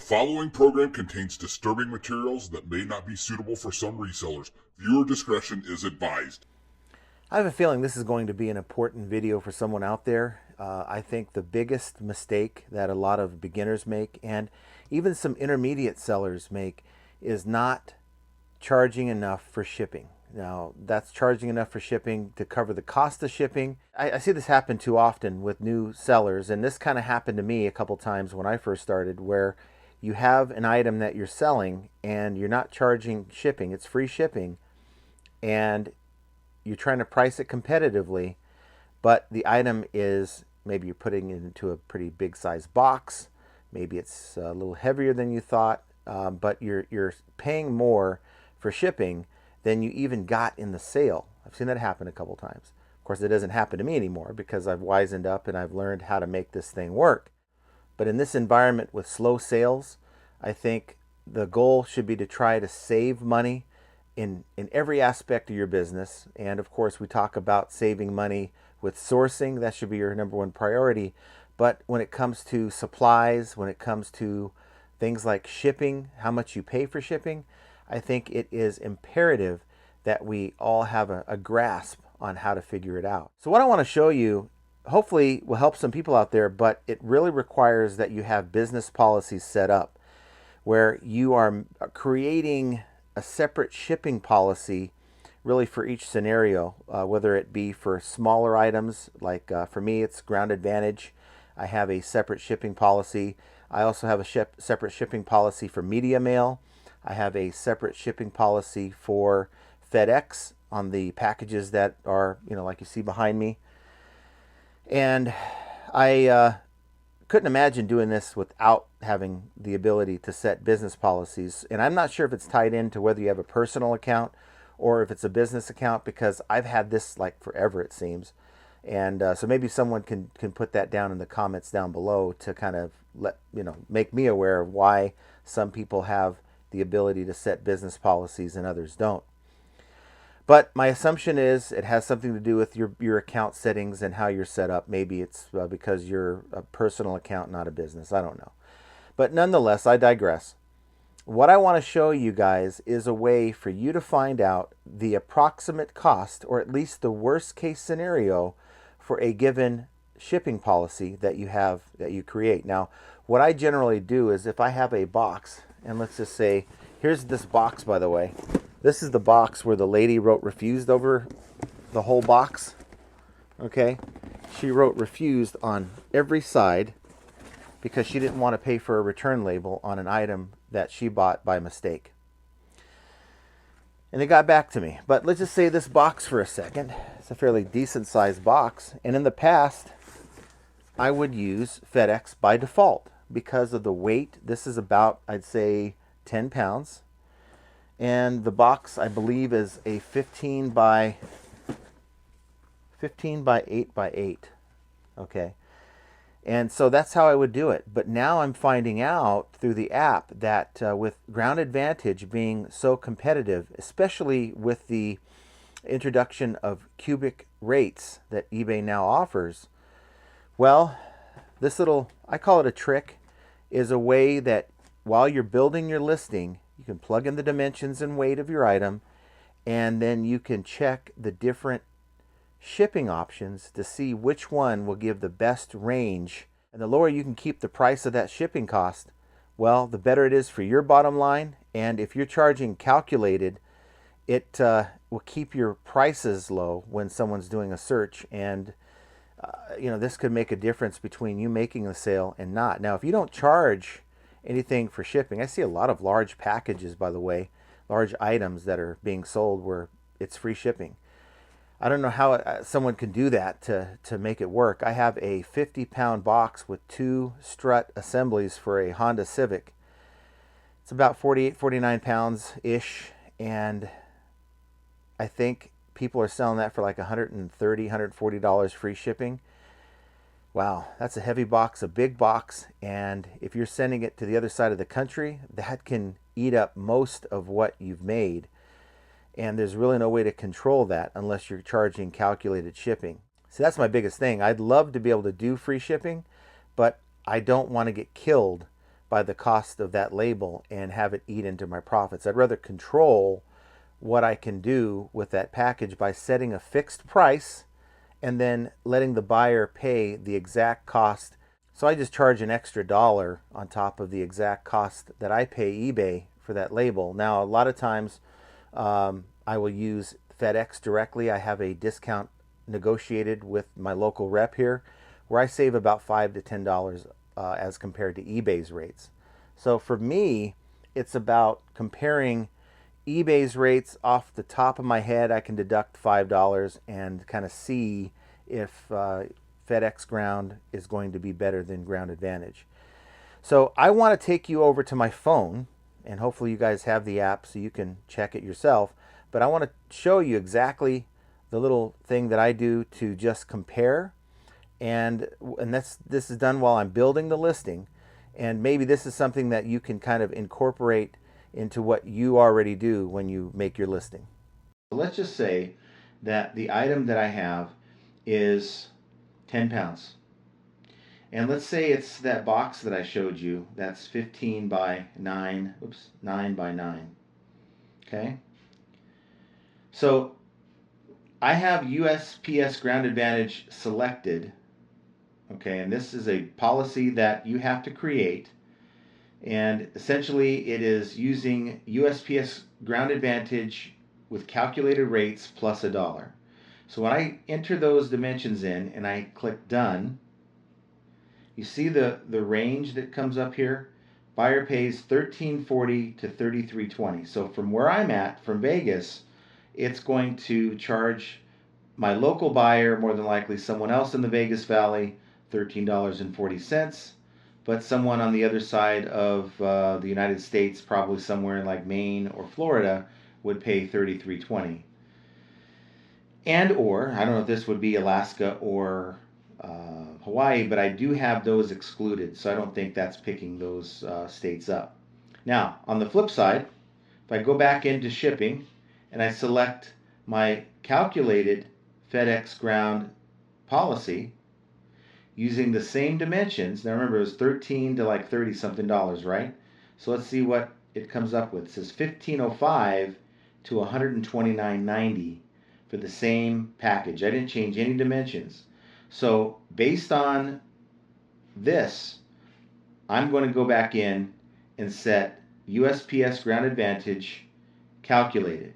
following program contains disturbing materials that may not be suitable for some resellers. Viewer discretion is advised. I have a feeling this is going to be an important video for someone out there. I think the biggest mistake that a lot of beginners make, and even some intermediate sellers make, is not charging enough for shipping. Now, that's charging enough for shipping to cover the cost of shipping. I see this happen too often with new sellers, and this kind of happened to me a couple times when I first started, where you have an item that you're selling and you're not charging shipping, it's free shipping, and you're trying to price it competitively, but the item is, maybe you're putting it into a pretty big size box, maybe it's a little heavier than you thought, but you're paying more for shipping than you even got in the sale. I've seen that happen a couple times. Of course, it doesn't happen to me anymore because I've wisened up and I've learned how to make this thing work. But in this environment with slow sales, I think the goal should be to try to save money in every aspect of your business. And of course, we talk about saving money with sourcing. That should be your number one priority. But when it comes to supplies, when it comes to things like shipping, how much you pay for shipping, I think it is imperative that we all have a grasp on how to figure it out. So what I want to show you hopefully will help some people out there, but it really requires that you have business policies set up where you are creating a separate shipping policy really for each scenario, whether it be for smaller items, like for me it's Ground Advantage. I have a separate shipping policy. I also have a separate shipping policy for media mail. I have a separate shipping policy for FedEx on the packages that are, like you see behind me. And I couldn't imagine doing this without having the ability to set business policies. And I'm not sure if it's tied into whether you have a personal account or if it's a business account, because I've had this like forever, it seems. And so maybe someone can put that down in the comments down below to kind of make me aware of why some people have the ability to set business policies and others don't. But my assumption is it has something to do with your account settings and how you're set up. Maybe it's because you're a personal account, not a business. I don't know. But nonetheless, I digress. What I want to show you guys is a way for you to find out the approximate cost, or at least the worst case scenario, for a given shipping policy that you create. Now, what I generally do is if I have a box, and let's just say, here's this box, by the way. This is the box where the lady wrote refused over the whole box. Okay? She wrote refused on every side because she didn't want to pay for a return label on an item that she bought by mistake. And they got back to me. But let's just say this box for a second. It's a fairly decent sized box. And in the past, I would use FedEx by default because of the weight. This is about, I'd say, 10 pounds. And the box, I believe, is a 15 by 8 by 8. Okay. And so that's how I would do it. But now I'm finding out through the app that with Ground Advantage being so competitive, especially with the introduction of cubic rates that eBay now offers, well, this little, I call it a trick, is a way that while you're building your listing, you can plug in the dimensions and weight of your item, and then you can check the different shipping options to see which one will give the best range. And the lower you can keep the price of that shipping cost, well, the better it is for your bottom line. And if you're charging calculated, it will keep your prices low when someone's doing a search. And this could make a difference between you making the sale and not. Now, if you don't charge anything for shipping, I see a lot of large packages, by the way, large items that are being sold where it's free shipping. I don't know how someone can do that to make it work. I have a 50-pound box with 2 strut assemblies for a Honda Civic. It's about 48, 49 pounds-ish, and I think people are selling that for like $130, $140 free shipping. Wow, that's a heavy box, a big box, and if you're sending it to the other side of the country, that can eat up most of what you've made. And there's really no way to control that unless you're charging calculated shipping. So that's my biggest thing. I'd love to be able to do free shipping, but I don't want to get killed by the cost of that label and have it eat into my profits. I'd rather control what I can do with that package by setting a fixed price and then letting the buyer pay the exact cost. So I just charge an extra dollar on top of the exact cost that I pay eBay for that label. Now, a lot of times I will use FedEx directly. I have a discount negotiated with my local rep here where I save about $5 to $10 as compared to eBay's rates. So for me, it's about comparing eBay's rates off the top of my head. I can deduct $5 and kind of see if FedEx Ground is going to be better than Ground Advantage. So I want to take you over to my phone, and hopefully you guys have the app so you can check it yourself. But I want to show you exactly the little thing that I do to just compare. And this is done while I'm building the listing. And maybe this is something that you can kind of incorporate into what you already do when you make your listing. So let's just say that the item that I have is 10 pounds. And let's say it's that box that I showed you, that's 15 by 9, 9 by 9. Okay? So I have USPS Ground Advantage selected. Okay, and this is a policy that you have to create. And essentially it is using USPS Ground Advantage with calculated rates plus $1. So when I enter those dimensions in and I click done, you see the range that comes up here. Buyer pays $13.40 to $33.20. So from where I'm at, from Vegas, it's going to charge my local buyer, more than likely someone else in the Vegas Valley, $13.40. But someone on the other side of the United States, probably somewhere in like Maine or Florida, would pay $33.20. And or, I don't know if this would be Alaska or Hawaii, but I do have those excluded, so I don't think that's picking those states up. Now, on the flip side, if I go back into shipping and I select my calculated FedEx Ground policy, using the same dimensions. Now remember, it was 13 to like 30 something dollars, right? So let's see what it comes up with. It says 1505 to 129.90 for the same package. I didn't change any dimensions. So based on this, I'm going to go back in and set USPS Ground Advantage calculated,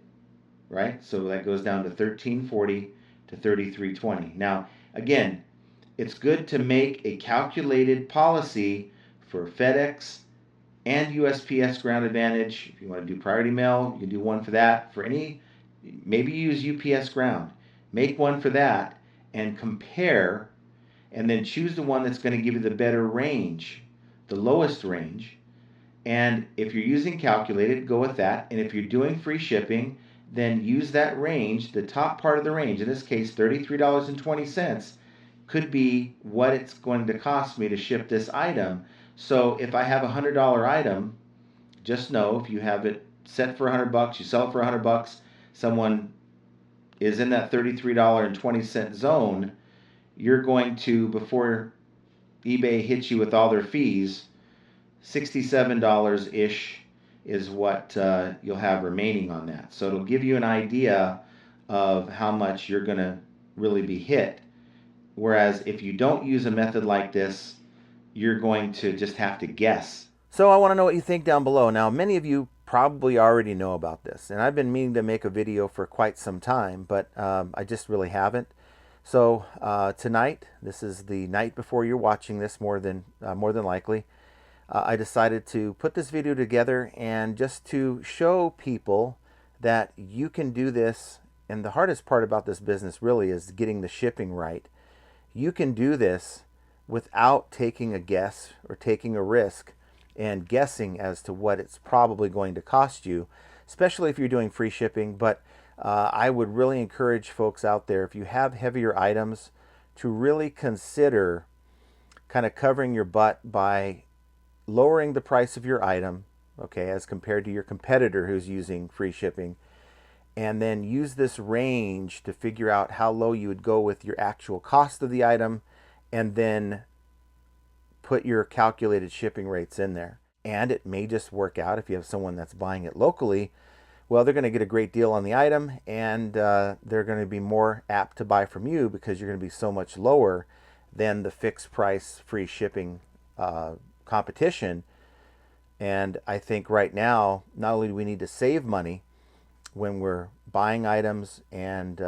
right? So that goes down to 1340 to 3320. Now, again, it's good to make a calculated policy for FedEx and USPS Ground Advantage. If you want to do priority mail, you can do one for that. For any, maybe use UPS Ground. Make one for that and compare, and then choose the one that's going to give you the better range, the lowest range. And if you're using calculated, go with that. And if you're doing free shipping, then use that range, the top part of the range, in this case $33.20, could be what it's going to cost me to ship this item. So if I have a $100 item, just know if you have it set for $100, you sell it for $100, someone is in that $33.20 zone, you're going to, before eBay hits you with all their fees, $67-ish is what you'll have remaining on that. So it'll give you an idea of how much you're going to really be hit. Whereas if you don't use a method like this, you're going to just have to guess. So I want to know what you think down below. Now, many of you probably already know about this, and I've been meaning to make a video for quite some time, but I just really haven't. So tonight, this is the night before you're watching this, more than likely, I decided to put this video together and just to show people that you can do this. And the hardest part about this business really is getting the shipping right. You can do this without taking a guess or taking a risk and guessing as to what it's probably going to cost you, especially if you're doing free shipping. But I would really encourage folks out there, if you have heavier items, to really consider kind of covering your butt by lowering the price of your item, okay, as compared to your competitor who's using free shipping, and then use this range to figure out how low you would go with your actual cost of the item, and then put your calculated shipping rates in there. And it may just work out if you have someone that's buying it locally. Well, they're going to get a great deal on the item, and they're going to be more apt to buy from you because you're going to be so much lower than the fixed price free shipping competition. And I think right now, not only do we need to save money when we're buying items and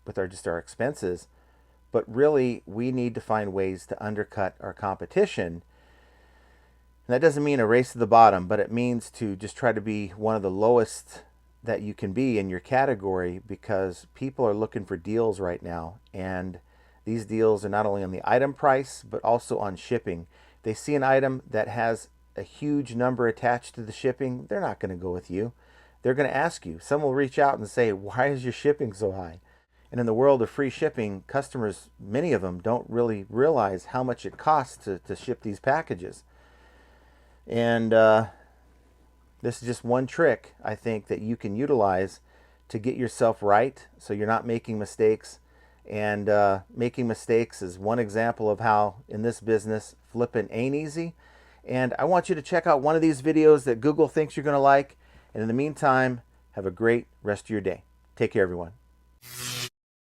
with our expenses, but really we need to find ways to undercut our competition. And that doesn't mean a race to the bottom, but it means to just try to be one of the lowest that you can be in your category, because people are looking for deals right now. And these deals are not only on the item price, but also on shipping. If they see an item that has a huge number attached to the shipping, they're not going to go with you. They're going to ask you. Some will reach out and say, why is your shipping so high? And in the world of free shipping, customers, many of them, don't really realize how much it costs to ship these packages. And this is just one trick, I think, that you can utilize to get yourself right so you're not making mistakes. And making mistakes is one example of how, in this business, flipping ain't easy. And I want you to check out one of these videos that Google thinks you're going to like. And in the meantime, have a great rest of your day. Take care, everyone.